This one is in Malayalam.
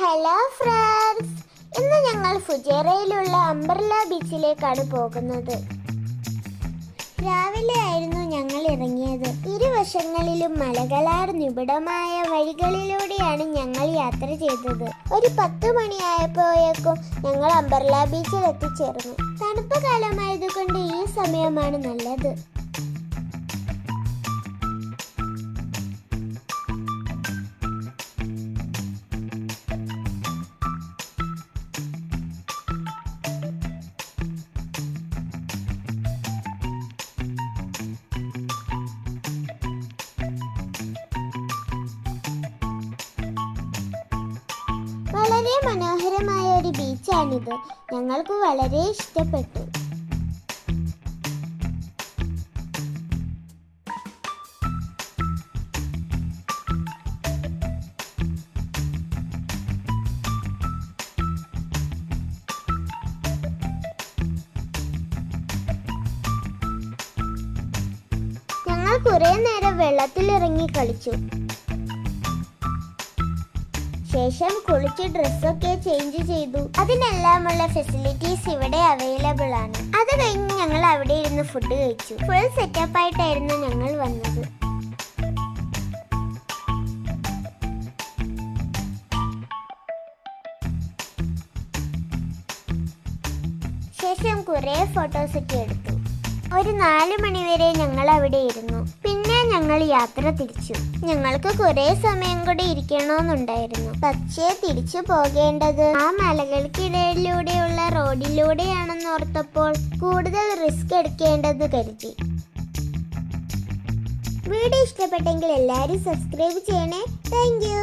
ഹലോ ഫ്രണ്ട്സ്, ഇന്ന് ഞങ്ങൾ ഫുജേറയിലുള്ള അംബർല ബീച്ചിലേക്കാണ് പോകുന്നത്. രാവിലെ ആയിരുന്നു ഞങ്ങൾ ഇറങ്ങിയത്. ഇരുവശങ്ങളിലും മലകളാർ നിബിഡമായ വഴികളിലൂടെയാണ് ഞങ്ങൾ യാത്ര ചെയ്തത്. ഒരു 10 മണിയായപ്പോഴേക്കും ഞങ്ങൾ അംബർല ബീച്ചിൽ എത്തിച്ചേർന്നു. തണുപ്പ് കാലമായതുകൊണ്ട് ഈ സമയമാണ് നല്ലത്. വളരെ മനോഹരമായ ഒരു ബീച്ചാണിത്. ഞങ്ങൾക്ക് വളരെ ഇഷ്ടപ്പെട്ടു. ഞങ്ങൾ കുറെ നേരം വെള്ളത്തിലിറങ്ങി കളിച്ചു. ശേഷം കുളിച്ച് ഡ്രസ്സൊക്കെ ചേഞ്ച് ചെയ്തു. അതിനെല്ലാമുള്ള ഫെസിലിറ്റീസ് ഇവിടെ അവൈലബിൾ ആണ്. അത് കഴിഞ്ഞ് ഞങ്ങൾ അവിടെ ഇരുന്ന് ഫുഡ് കഴിച്ചു. ഫുൾ സെറ്റപ്പ് ആയിട്ടായിരുന്നു ഞങ്ങൾ വന്നത്. ശേഷം കുറെ ഫോട്ടോസ് ഒക്കെ എടുത്തു. ഒരു 4 മണി വരെ ഞങ്ങൾ അവിടെ ഇരുന്നു. പിന്നെ ഞങ്ങൾ യാത്ര തിരിച്ചു. ഞങ്ങൾക്ക് കുറെ സമയം കൂടി ഇരിക്കണമെന്നുണ്ടായിരുന്നു. പക്ഷേ തിരിച്ചു പോകേണ്ടത് ആ മലകൾക്കിടയിലൂടെയുള്ള റോഡിലൂടെയാണെന്ന് ഓർത്തപ്പോൾ കൂടുതൽ റിസ്ക് എടുക്കേണ്ടെന്ന് കരുതി. വീഡിയോ ഇഷ്ടപ്പെട്ടെങ്കിൽ എല്ലാവരും സബ്സ്ക്രൈബ് ചെയ്യണേ. Thank you.